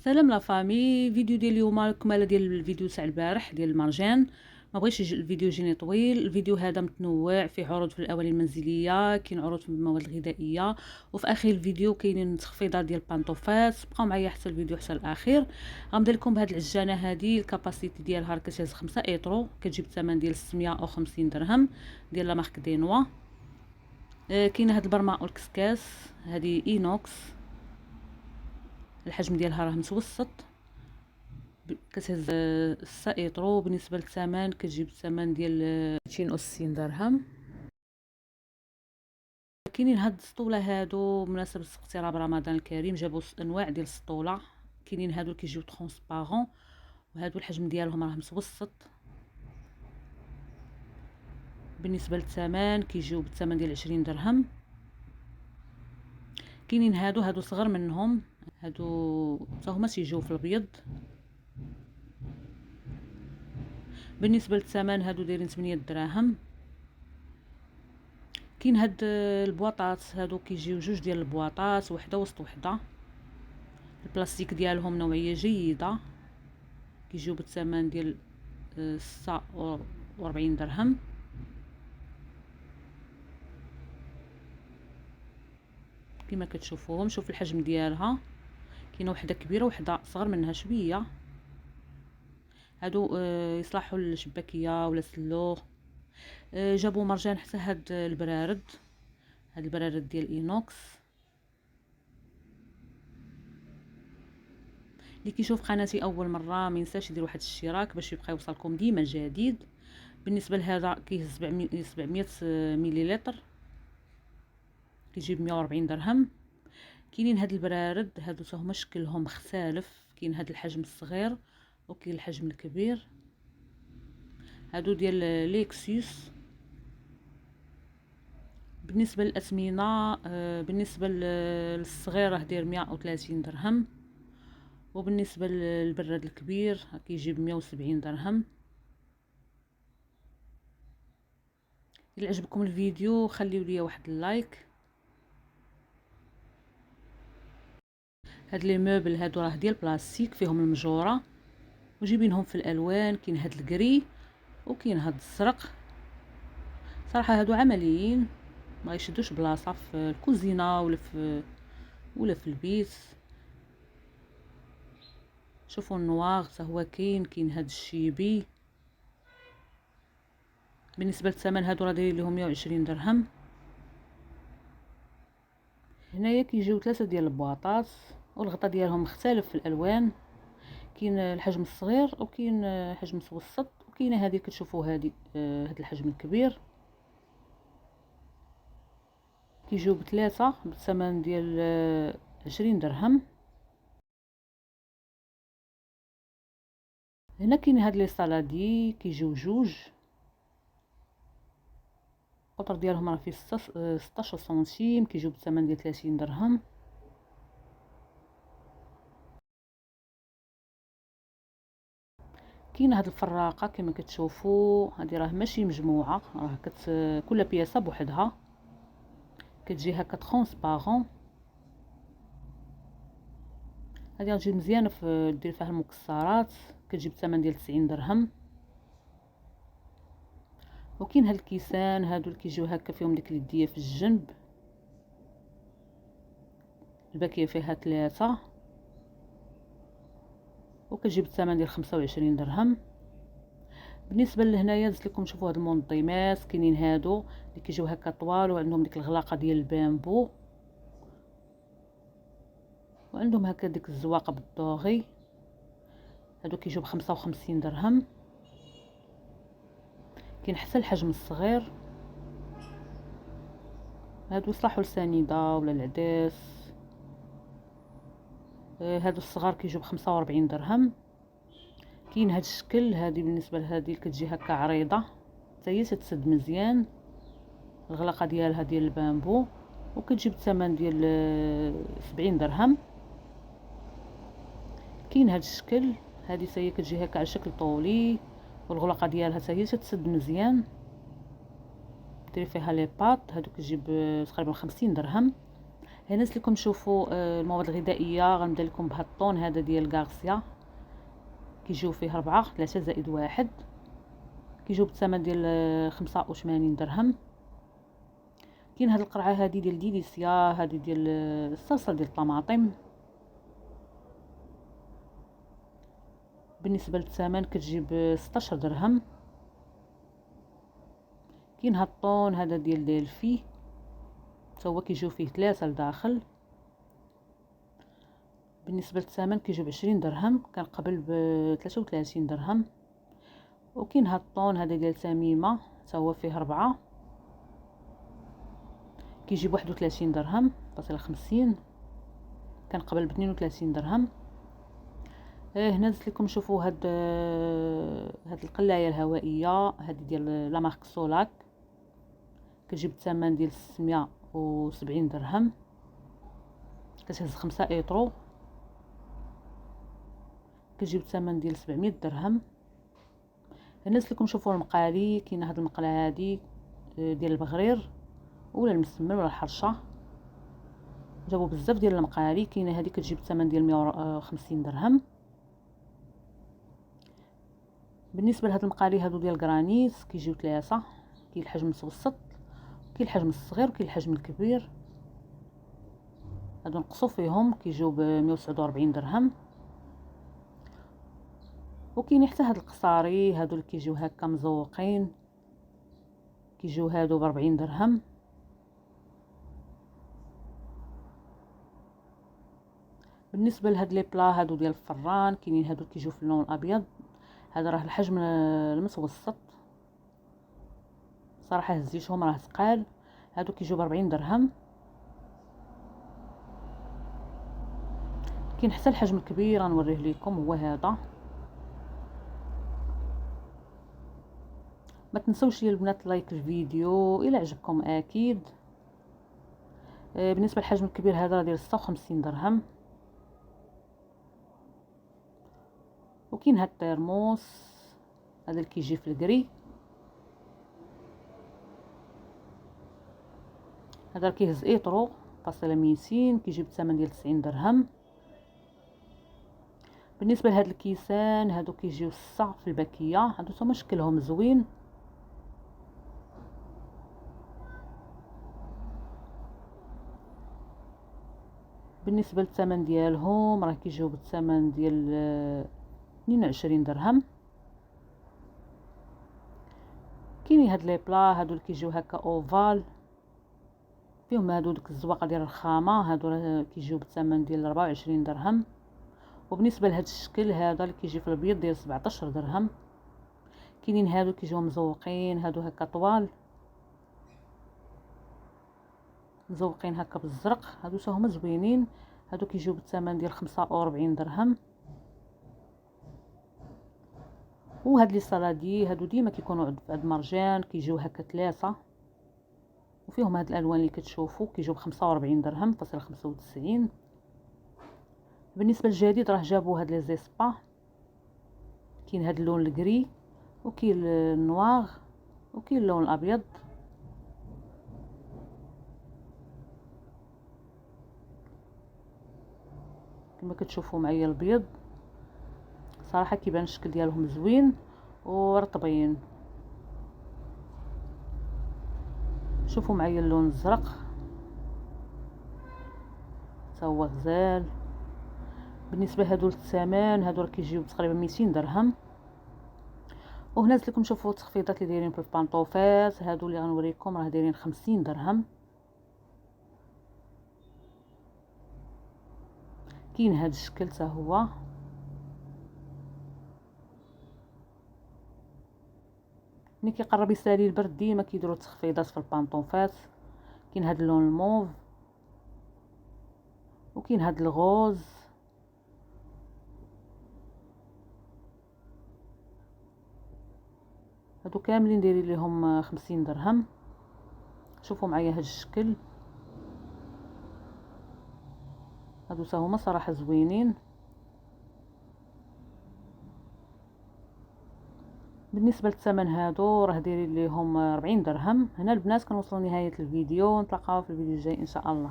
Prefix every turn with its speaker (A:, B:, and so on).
A: سلام لا فامي. فيديو ديال اليوم كماله ديال الفيديو تاع البارح ديال المرجان. ما بغيتش الفيديو يجيني طويل. الفيديو هذا متنوع، فيه عروض في الاواني المنزليه، كاين عروض في المواد الغذائيه، وفي اخر الفيديو كاينين تخفيضات ديال البانطوفات. بقاو معايا حتى الفيديو حتى الاخير. غنبدا لكم بهاد العجانه هذه. الكاباسيتي ديالها كتهز 5 ايطرو، كتجيب الثمن ديال 650 درهم ديال لا مارك دينوا. كاينه هاد البرمه اوركسكاس هذه اينوكس، الحجم ديالها راه متوسط، كتهز 6 ايطرو. بالنسبه للثمن كتجيب الثمن ديال 260 درهم. كاينين هاد السطوله هادو بمناسبه اقتراب رمضان الكريم، جابوا انواع ديال السطوله. كاينين هادو كيجيو ترونسبارون، وهادو الحجم ديالهم راه متوسط. بالنسبه للثمن كيجيو بالثمن ديال 20 درهم. كاينين هادو صغر منهم، هادو حتى هما تيجيو في الابيض. بالنسبه للثمن هادو دايرين 8 دراهم. كاين هاد البواطات هادو كيجيو جوج ديال البواطات، وحده وسط وحده. البلاستيك ديالهم نوعيه جيده، كيجيو بالثمن ديال 46 درهم. كما كتشوفوهم، شوف الحجم ديالها، كاينه وحده كبيره وحده صغر منها شويه. هادو يصلحوا للشباكيه ولا سلوغ. جابوا مرجان حتى هاد البرارد، هاد البرارد ديال اينوكس. اللي كيشوف قناتي اول مره ما ينساش يدير واحد الاشتراك باش يبقى يوصلكم ديما جديد. بالنسبه لهذا كيهز 700 مليلتر، كيجيب 140 درهم. كاينين هاد البرارد هادو حتى هما شكلهم مختلف، كاين هاد الحجم الصغير وكاين الحجم الكبير. هادو ديال ليكسيوس. بالنسبه للاثمنه بالنسبه للصغير راه داير 130 درهم، وبالنسبه للبراد الكبير كيجيب 170 درهم. الا عجبكم الفيديو خليو لي واحد اللايك. هاد لي موبل هادو راه ديال بلاستيك، فيهم المجوره وجايبينهم في الالوان. كاين هاد الكري وكاين هاد الزرق. صراحه هادو عمليين، ما يشدوش بلاصه في الكوزينه ولا في البيت. شوفوا النواغ حتى هو كاين هاد الشيبي. بالنسبه للثمن هادو راه دايرين لهم 120 درهم. هنايا كيجيو 3 ديال البواطات، والغطاء ديالهم مختلف في الالوان. كاين الحجم الصغير وكاين حجم متوسط، وكاينه هذه كتشوفوا هذه هذا الحجم الكبير. كيجيو بثلاثه بالثمن ديال 20 درهم. هنا كاين هاد لي صالادي كيجيو جوج، القطر ديالهم راه فيه 16 سنتيم، كيجيو بالثمن ديال 30 درهم. كاين هاد الفراقه كما كتشوفوا، هذه راه ماشي مجموعه، راه كل بياسه بوحدها، كتجي هكا ترونسبارون. هذه غتجي مزيانه في دير فيها المكسرات، كتجي بالثمن ديال 90 درهم. وكاين هاد الكيسان هادو اللي كيجيو هكا فيهم ديك اليديه في الجنب، الباكيه فيها 3 وكتجي بالثمن ديال 25 درهم. بالنسبه لهنايا زدت لكم شوفوا هاد المنظمات. كاينين هادو اللي كيجيو هكا طوال وعندهم ديك الغلاقه ديال البامبو، وعندهم هكا ديك الزواقه بالدوغي. هادو كيجيو ب55 درهم. كاين حتى الحجم الصغير، هادو يصلحوا للسنيده ولا العداس. هادو الصغار كيجيو ب45 درهم. كاين هاد الشكل، هادي بالنسبه لهادي كتجي هكا عريضه حتى هي تتسد مزيان، الغلاقه ديالها ديال البامبو، وكتجي بالثمن ديال 70 درهم. كاين هاد الشكل، هادي هي كتجي هكا على شكل طولي، والغلاقه ديالها حتى هي تتسد مزيان، ديري فيها لي باط. هادو كتجيب تقريبا 50 درهم. هنا لكم تشوفوا المواد الغذائيه. غنبدا لكم بهذا الطون هذا ديال غارسيا، كيجيو فيه 4 3 زائد 1، كيجيو بثمن ديال 85 درهم. كاين هاد القرعه هذه ديال ديليسيا، هذه ديال الصلصه ديال الطماطم. بالنسبه للثمن كتجيب 16 درهم. كاين هاد الطون هذا ديال ديلفي، حتى هو كيجيو فيه 3 لداخل. بالنسبه للثمن كيجيو ب20 درهم، كان قبل ب33 درهم. وكاين هاد الطون هذا ديال تميمه، حتى هو فيه 4، كيجي ب31 درهم فاصله 50، كان قبل ب32 درهم. هنا زدت لكم شوفوا هاد القلايه الهوائيه هذه ديال لا مارك سولاك، كتجيب الثمن ديال 670 درهم، كتهز 5 ايطرو، كتجيب الثمن ديال 700 درهم. هنا زدت لكم شوفوا المقالي. كاين هاد المقله هذه ديال البغرير ولا المسمن ولا الحرشه، جابوا بزاف ديال المقالي. كاينه هذه كتجيب الثمن ديال 150 درهم. بالنسبه لهاد المقالي هادو ديال غرانيس كيجيو 3، كاين الحجم المتوسط، كاين الحجم الصغير، وكاين الحجم الكبير. هادو نقصوا فيهم كيجيو ب 149 درهم. وكاين حتى هاد القصاري هادو اللي كيجيو هكا مزوقين، كيجيو هادو ب 40 درهم. بالنسبه لهاد لي بلا هادو ديال الفران، كاينين هادو كيجيو في اللون الابيض، هذا راه الحجم المتوسط. صراحه هزيتهم راه ثقال. هادو كيجيو ب 40 درهم. كاين حتى الحجم الكبير غنوريه لكم، هو هذا. ما تنسوش يا البنات لايك الفيديو الى عجبكم اكيد. بالنسبه للحجم الكبير هذا ديال 56 درهم. وكاين هاد الترموس هذا اللي كيجي في الكري، هذا كيهز ايطرو فاصله 200، كيجي بثمن ديال 90 درهم. بالنسبه لهاد الكيسان هادو كيجيو 6 في الباكيه، هادو هما شكلهم زوين. بالنسبه للثمن ديالهم راه كيجيو بالثمن ديال 22 درهم. كاينين هاد لي بلا هادو اللي كيجيو هكا اوفال، فيهم هادو ديك الزواقه ديال الرخامه، هادو راه كيجيو بالثمن ديال 24 درهم. وبالنسبه لهاد الشكل هذا اللي كيجي في الابيض ديال 17 درهم. كاينين هادو كيجيو مزوقين، هادو هكا طوال مزوقين هكا بالزرق، هادو حتى هما زوينين. هادو كيجيو بالثمن ديال 45 درهم. وهاد لي صلادي هادو ديما كيكونوا عند مرجان، كيجيو هكا 3، وفيهم هاد الالوان اللي كتشوفوا كيجيو ب 45 درهم فاصله 95. بالنسبه للجديد راه جابوا هاد لي زيسبا، كاين هاد اللون الكري، وكاين النواغ، وكاين اللون الابيض. كما كتشوفوا معايا البيض، صراحه كيبان الشكل ديالهم زوين ورطبين. شوفوا معايا اللون الزرق، حتى هو غزال. بالنسبه هادو للثمن هادو راه كيجيو تقريبا 200 درهم. وهنا زدت لكم شوفوا التخفيضات اللي دايرين في البانطوفات هادو اللي غنوريكم، راه دايرين 50 درهم. كاين هاد الشكل حتى هو. ملي كيقرب يسالي البرد ديما كيديروا تخفيضات في البانطوفات. كاين هاد اللون الموف، وكاين هاد الغوز. هادو كاملين دايرين ليهم 50 درهم. شوفوا معايا هاد الشكل، هادو حتى هما صراحه زوينين. بالنسبه للثمن هادو راه دايرين ليهم 40 درهم. هنا البنات كنوصلوا لنهايه الفيديو، نتلاقاو في الفيديو الجاي ان شاء الله.